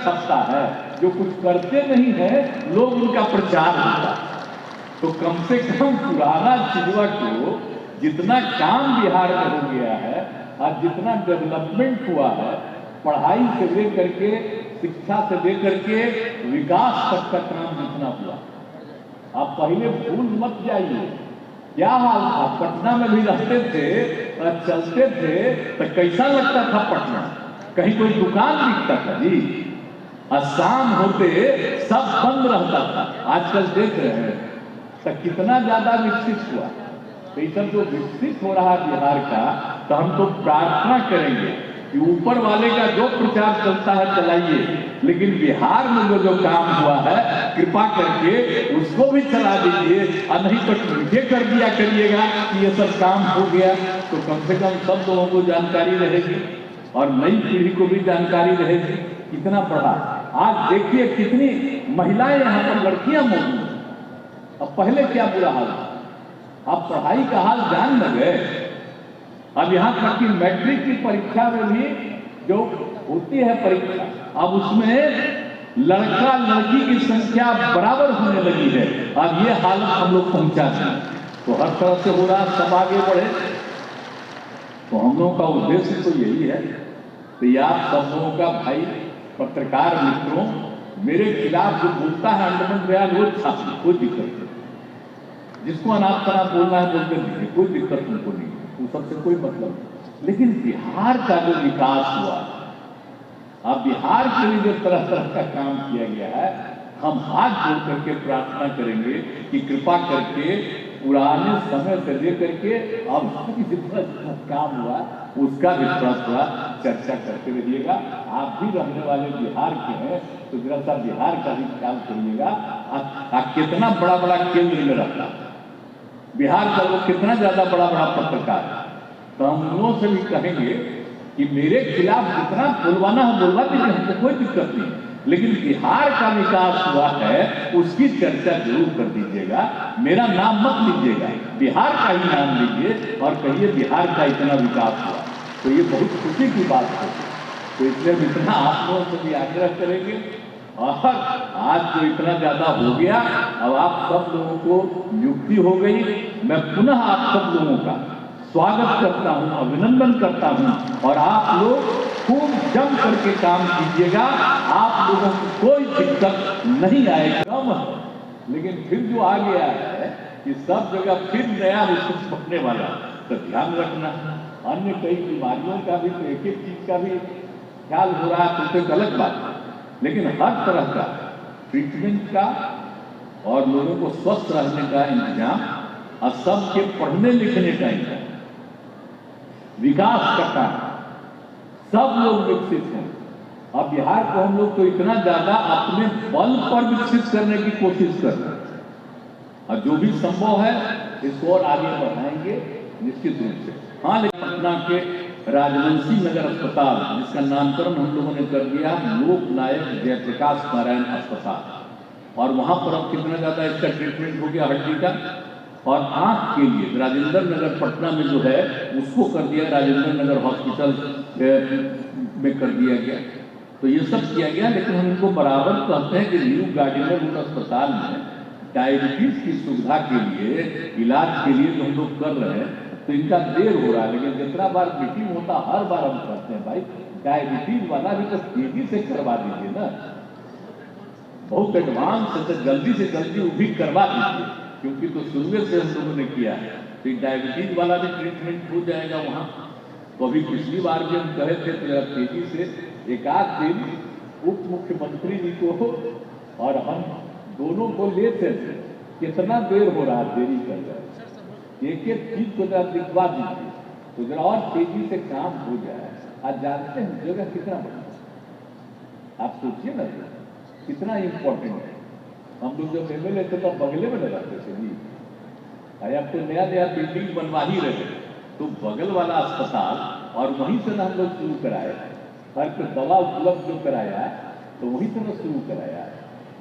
छपता है, जो कुछ करते नहीं है लोग उनका प्रचार होता है। तो कम से कम पुराना चिड़वा को जितना काम बिहार में हो गया है और जितना डेवलपमेंट हुआ है, पढ़ाई से लेकर के, शिक्षा से लेकर के विकास तक का काम जितना हुआ, आप पहले भूल मत जाइए। क्या हाल था, पटना में भी रहते थे और चलते थे तो कैसा लगता था पटना, कहीं कोई दुकान दिखता था जी, और शाम होते सब बंद रहता था। आजकल देख रहे हैं तो कितना ज्यादा विकसित हुआ। तो ये सब जो विकसित हो रहा है बिहार का, तो हम तो प्रार्थना करेंगे कि ऊपर वाले का जो प्रचार चलता है चलाइए, लेकिन बिहार में जो काम हुआ है कृपा करके उसको भी चला दीजिए, और नहीं तो ट्वीट कर दिया करिएगा कि ये सब काम हो गया। तो कम से कम सब लोगों को जानकारी रहेगी और नई पीढ़ी को भी जानकारी रहेगी। कितना पढ़ा, आज देखिए कितनी महिलाएं यहाँ पर, लड़कियां मौजूद हैं। अब पहले क्या बुरा हाल था, अब पढ़ाई का हाल जान न गए। अब यहाँ तक कि मैट्रिक की परीक्षा में भी जो होती है परीक्षा, अब उसमें लड़का लड़की की संख्या बराबर होने लगी है। अब ये हालत हम लोग पहुंचा दें, तो हर तरह से हो रहा, सब आगे बढ़े। तो हम लोगों का उद्देश्य तो यही है। तो आप सब लोगों का, भाई पत्रकार मित्रों, मेरे खिलाफ जो बोलता है अंडमान बयान, वो छापी, कोई दिक्कत नहीं। जिसको अनाप शनाप बोलना है बोलते नहीं, कोई दिक्कत उनको नहीं, वो सबसे कोई मतलब नहीं। लेकिन बिहार का जो विकास हुआ, अब बिहार के लिए जो तरह तरह का काम किया गया है, हम हाथ जोड़ करके प्रार्थना करेंगे कि कृपा करके पुराने समय से लेकर के अब जितना काम हुआ उसका भी थोड़ा चर्चा करते रहिएगा। आप भी रहने वाले बिहार के हैं, तो जरा सा बिहार का भी ख्याल करिएगा। कितना बड़ा बड़ा केंद्र में रहता है बिहार का, लोग कितना ज्यादा बड़ा बड़ा पत्रकार। तो हम लोगों से भी कहेंगे कि मेरे खिलाफ जितना बोलवाना है बोलवा दीजिए, हमको कोई दिक्कत नहीं, लेकिन बिहार का विकास हुआ है उसकी चर्चा जरूर कर दीजिएगा। मेरा नाम मत लीजिएगा, बिहार का ही नाम लीजिए और कहिए बिहार का इतना विकास हुआ। तो ये बहुत खुशी की बात है। तो इसलिए हम इतना आप लोगों से भी आग्रह करेंगे। और आज जो इतना ज्यादा हो गया, अब आप सब लोगों को नियुक्ति हो गई। मैं पुनः आप सब लोगों का स्वागत करता हूं, अभिनंदन करता हूं, और आप लोग खूब जम करके काम कीजिएगा। आप लोगों को कोई दिक्कत नहीं आएगा। लेकिन फिर जो आ गया है कि सब जगह फिर नया रिसोर्स बनने वाला, तो ध्यान रखना। अन्य कई बीमारियों का भी, तो एक एक चीज का भी ख्याल हो रहा है, तो एक अलग बात है, लेकिन हर तरह का ट्रीटमेंट का और लोगों को स्वस्थ रहने का इंतजाम, और सबके पढ़ने लिखने का इंतजाम, विकास का काम, सब लोग विकसित हों। अब बिहार को हम लोग तो इतना ज्यादा अपने बल पर विकसित करने की कोशिश कर रहे हैं, और जो भी संभव है इसको और आगे बढ़ाएंगे निश्चित रूप से। हाँ, लेकिन पटना के राजवंशी नगर अस्पताल, जिसका नामकरण हम लोगों ने कर दिया लोक नायक जयप्रकाश नारायण अस्पताल, और वहां पर अब कितना ज्यादा इसका ट्रीटमेंट हो गया हड्डी का। और आंख के लिए राजेंद्र नगर पटना में जो है उसको कर दिया, राजेंद्र नगर हॉस्पिटल में कर दिया गया। तो ये सब किया गया, लेकिन हम इनको बराबर कहते हैं कि न्यू गार्डिनर अस्पताल में डायबिटीज की सुविधा के लिए, इलाज के लिए जो हम लोग कर रहे हैं, तो इनका देर हो रहा है। लेकिन जितना बार मीटिंग होता हर बार हम कहते हैं, भाई डायबिटीज वाला भी तो तेजी से करवा दीजिए ना, बहुत एडवांस है, तो जल्दी से जल्दी वो भी करवा दीजिए, क्योंकि तो शुरू से हम लोगों ने किया है। तो डायबिटीज वाला भी ट्रीटमेंट हो जाएगा वहाँ। तो अभी पिछली बार भी हम कहे थे तो जरा तेजी से एक आध दिन उप मुख्यमंत्री जी को और हम दोनों को लेते थे, कितना देर हो रहा, देरी कर रहा है, एक एक चीज को जरा दिखवा दीजिए तो जरा और तेजी से काम हो जाए। आज जानते हैं जगह कितना बड़ा, आप सोचिए ना कितना इम्पोर्टेंट है। हम लोग जब एमएलए थे तब बगले में लगाते थे जी, अब तो नया नया बिल्डिंग बनवा ही रहे, तो बगल वाला अस्पताल, और वहीं से ना हम लोग शुरू कराए, हर को दवा उपलब्ध जो कराया तो वहीं से ना शुरू कराया।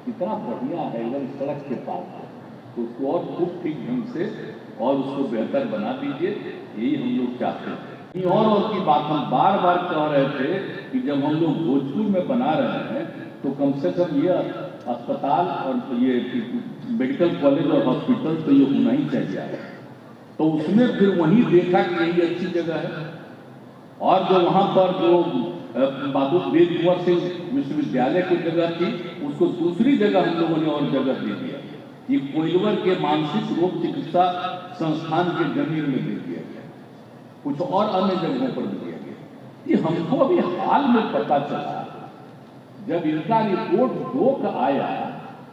कितना बढ़िया है, एकदम सड़क के पास है। तो उसको और खूब ठीक ढंग से और उसको बेहतर बना दीजिए, यही हम लोग चाहते हैं। और की बात हम बार बार कह रहे थे कि जब हम लोग भोजपुर में बना रहे हैं तो कम से कम ये अस्पताल और ये मेडिकल कॉलेज और हॉस्पिटल तो ये होना ही चाहिए। तो उसमें फिर वहीं देखा कि यही अच्छी जगह है, और जो वहाँ पर जो बाबू वेद कुंवर सिंह विश्वविद्यालय की जगह थी उसको दूसरी जगह हम लोगों ने और जगह दे दिया। ये कोइलवर के मानसिक रोग चिकित्सा संस्थान के जमीन में दे दिया गया, कुछ और अन्य जगहों पर भी दिया गया। ये हमको अभी हाल में पता चला, जब इनका रिपोर्ट 2 का आया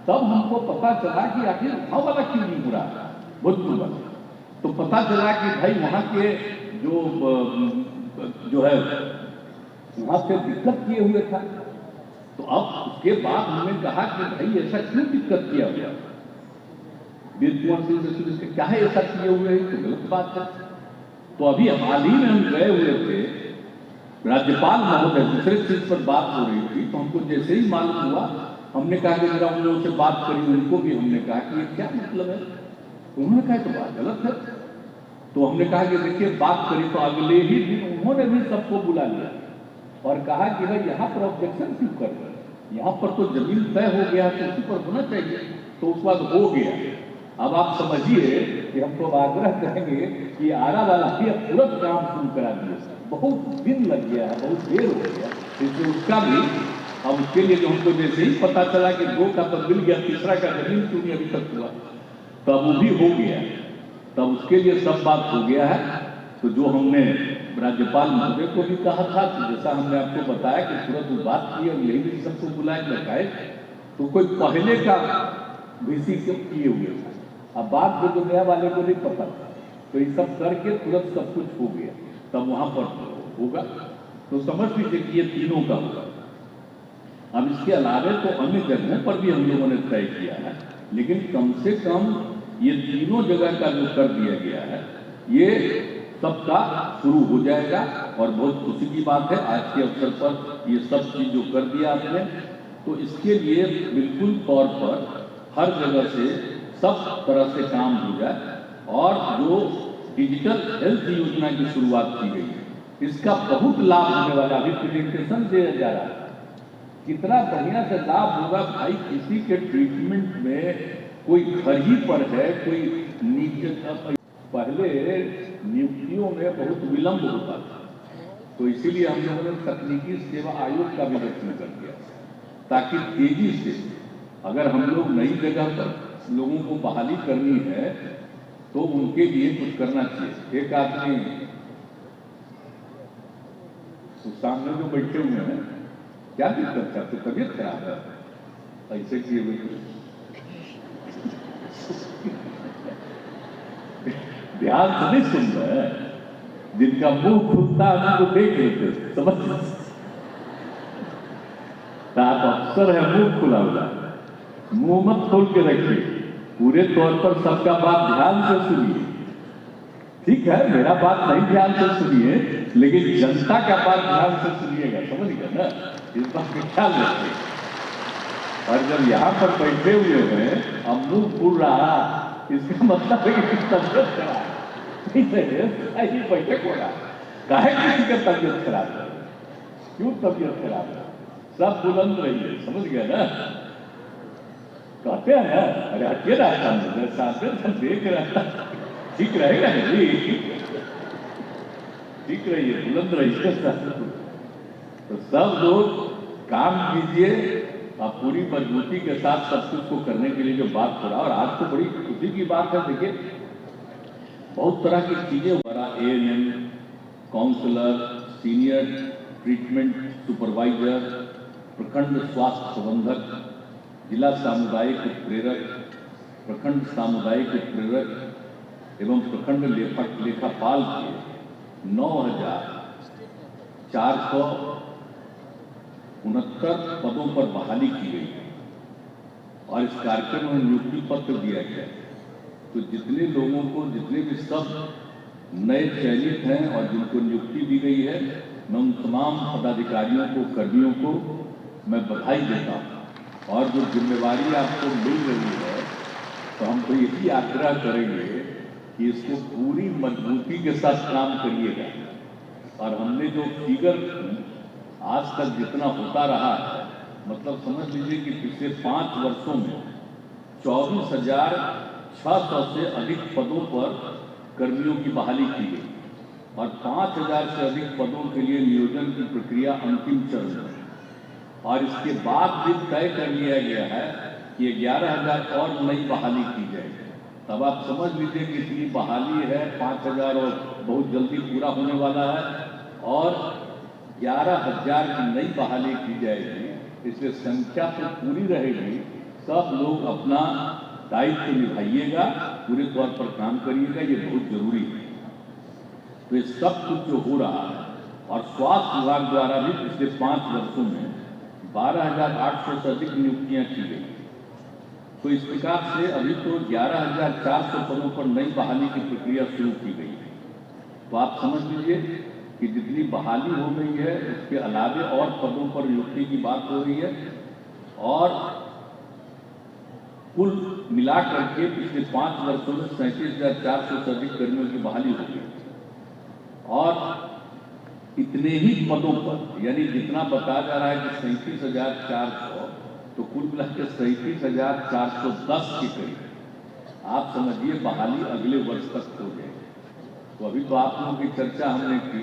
तब हमको पता चला कि आखिर वहाँ वाला क्यों नहीं हो रहा भोजपुर वाला। तो पता चला कि भाई वहाँ के जो है वहाँ से दिक्कत किए हुए था। तो अब उसके बाद हमने कहा कि भाई ऐसा क्यों दिक्कत किया हुआ, वीर कुंवर सिंह से क्या है ऐसा किए हुए हैं, तो गलत बात है। तो अभी हाल ही में हम गए हुए थे, राज्यपाल महोदय दूसरे चीज पर बात हो रही थी, तो हमको जैसे ही मालूम हुआ हमने कहा कि जरा उन लोगों से बात करी, उनको भी हमने कहा कि ये क्या मतलब है। उन्होंने कहा तो बात गलत है। तो हमने कहा कि देखिए बात करी, तो अगले ही दिन उन्होंने भी सबको बुला लिया और कहा कि भाई यहाँ पर ऑब्जेक्शन क्यों कर रहे हैं, यहाँ पर तो जमीन तय हो गया तो उसी पर होना चाहिए। तो उस बाद हो गया। अब आप समझिए कि हम तो आग्रह करेंगे कि आरा वाला ही तुरंत काम शुरू करा दिए। बहुत दिन लग गया है, बहुत देर हो गया, इसलिए उसका भी अब उसके लिए जो हमको जैसे ही पता चला कि 2 का तो मिल गया, तीसरा का जमीन क्यों नहीं अभी तक हुआ, तब वो भी हो गया। तब उसके लिए सब बात हो गया है। तो जो हमने राज्यपाल महोदय को भी कहा था कि जैसा हमने आपको बताया कि तुरंत वो बात की और यही भी सबको बुलाए लगाए, तो कोई पहले का VC क्यों किए हुए था। अब बात जो नया वाले को नहीं पता था, तो ये सब करके तुरंत सब कुछ हो गया, तब वहां पर होगा। तो समझ लीजिए कि ये तीनों का होगा। अब इसके अलावे तो अन्य जगहों पर भी हम लोगों ने तय किया है, लेकिन कम से कम ये तीनों जगह का जो कर दिया गया है ये सबका शुरू हो जाएगा। और बहुत खुशी की बात है आज के अवसर पर ये सब चीज जो कर दिया आपने, तो इसके लिए बिल्कुल तौर पर हर जगह से सब तरह से काम हो जाए। और जो डिजिटल हेल्थ योजना की शुरुआत की गई है इसका बहुत लाभ होने वाला, अभी प्रेजेंटेशन दिया जा रहा है, कितना बढ़िया से लाभ होगा भाई। किसी के ट्रीटमेंट में कोई घर ही पर है, कोई नीचे, पहले नियुक्तियों में बहुत विलंब होता था, तो इसीलिए हम लोगों ने तकनीकी सेवा आयोग का भी गठन कर दिया, ताकि तेजी से अगर हम लोग नई जगह पर लोगों को बहाली करनी है तो उनके लिए कुछ करना चाहिए। एक आदमी तो सामने जो बैठे हुए हैं, क्या दिक्कत है, तो तबीयत खराब है ऐसे किए हुए ध्यान से नहीं सुन रहे हैं, जिनका मुंह खुलता है उनको देख लेते, समझ आप अफसर है मुंह खुला हुआ, मुंह मत खोल के रखिए, पूरे तौर पर सबका बात ध्यान से सुनिए। ठीक है, मेरा बात नहीं ध्यान से सुनिए, लेकिन जनता का बात ध्यान से सुनिएगा, समझ गए ना, इस बात का ख्याल रखिए। और जब यहाँ पर बैठे हुए हैं अब मुंह खुल रहा, इसका मतलब है कि तबियत खराब ऐसी बैठक हो रहा, काहे किसी का तबियत खराब है, क्यों तबियत खराब है, सब बुलंद रहिए, समझ गए ना। कहते हैं ना, अरे हटिए ना सामने, सामने सब देख रहा, ठीक रहेगा नहीं, ठीक रहिए, बुलंद रहिए। तो सब लोग काम कीजिए और पूरी मजबूती के साथ सब कुछ को करने के लिए जो बात हो रहा। और आज तो बड़ी खुशी की बात है, देखिए बहुत तरह की चीजें हो रहा, ANM, counsellor, senior treatment supervisor, प्रखंड स्वास्थ्य प्रबंधक, जिला सामुदायिक उत्प्रेरक, प्रखंड सामुदायिक उत्प्रेरक एवं प्रखंड लेखापाल के 9,469 पदों पर बहाली की गई है और इस कार्यक्रम में नियुक्ति पत्र दिया गया। तो जितने लोगों को, जितने भी सब नए चयनित हैं और जिनको नियुक्ति दी गई है, मैं उन तमाम पदाधिकारियों को, कर्मियों को मैं बधाई देता हूँ। और जो जिम्मेवारी आपको मिल रही है तो हम तो यही आग्रह करेंगे कि इसको पूरी मजबूती के साथ काम करिएगा। और हमने जो फिगर आज तक जितना होता रहा है, मतलब समझ लीजिए कि पिछले 5 वर्षों में 24,600 से अधिक पदों पर कर्मियों की बहाली की गई और 5,000 से अधिक पदों के लिए नियोजन की प्रक्रिया अंतिम चरण में, और इसके बाद भी तय कर लिया गया है कि 11,000 और नई बहाली की जाएगी। तब आप समझ लीजिए कि इतनी बहाली है, 5,000 और बहुत जल्दी पूरा होने वाला है और 11,000 की नई बहाली की जाएगी। इसलिए संख्या तो पूरी रहेगी, सब लोग अपना दायित्व निभाइएगा, पूरे तौर पर काम करिएगा, ये बहुत जरूरी है। तो ये सब कुछ जो हो रहा है, और स्वास्थ्य विभाग द्वारा भी पिछले 5 वर्षों में 12,800 से अधिक नियुक्तियां की गई। तो इस प्रकार से अभी तो 11,400 पदों पर नई बहाली की प्रक्रिया शुरू की गई है। तो आप समझ लीजिए कि जितनी बहाली हो गई है उसके अलावे और पदों पर नियुक्ति की बात हो रही है, और कुल मिलाकर के पिछले 5 वर्षों में 37,400 से अधिक कर्मियों की बहाली हो गई और इतने ही पदों पर, यानी जितना बताया जा रहा है कि 37,400, तो कुल मिलाकर 37,410 के करीब आप समझिए बहाली अगले वर्ष तक हो जाएगी। तो अभी तो आप लोगों की चर्चा हमने की,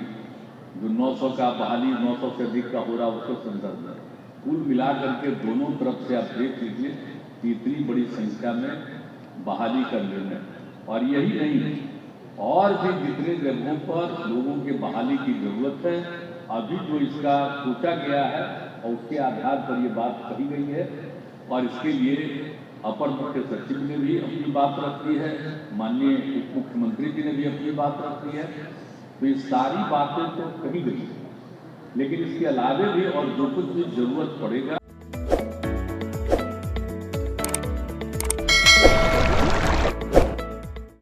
जो 900 का बहाली 900 से अधिक का हो रहा है उसके संदर्भ में, कुल मिलाकर के दोनों तरफ से आप देख लीजिए कि इतनी बड़ी संख्या में बहाली कर लेना, और यही नहीं, और भी जितने जगहों पर लोगों के बहाली की जरूरत है, अभी जो इसका सोचा गया है और उसके आधार पर ये बात कही गई है, और इसके लिए अपर मुख्य सचिव ने भी अपनी बात रखी है, माननीय उप मुख्यमंत्री जी ने भी अपनी बात रखी है। तो ये सारी बातें तो कही गई, लेकिन इसके अलावे भी और जो कुछ भी जरूरत पड़ेगा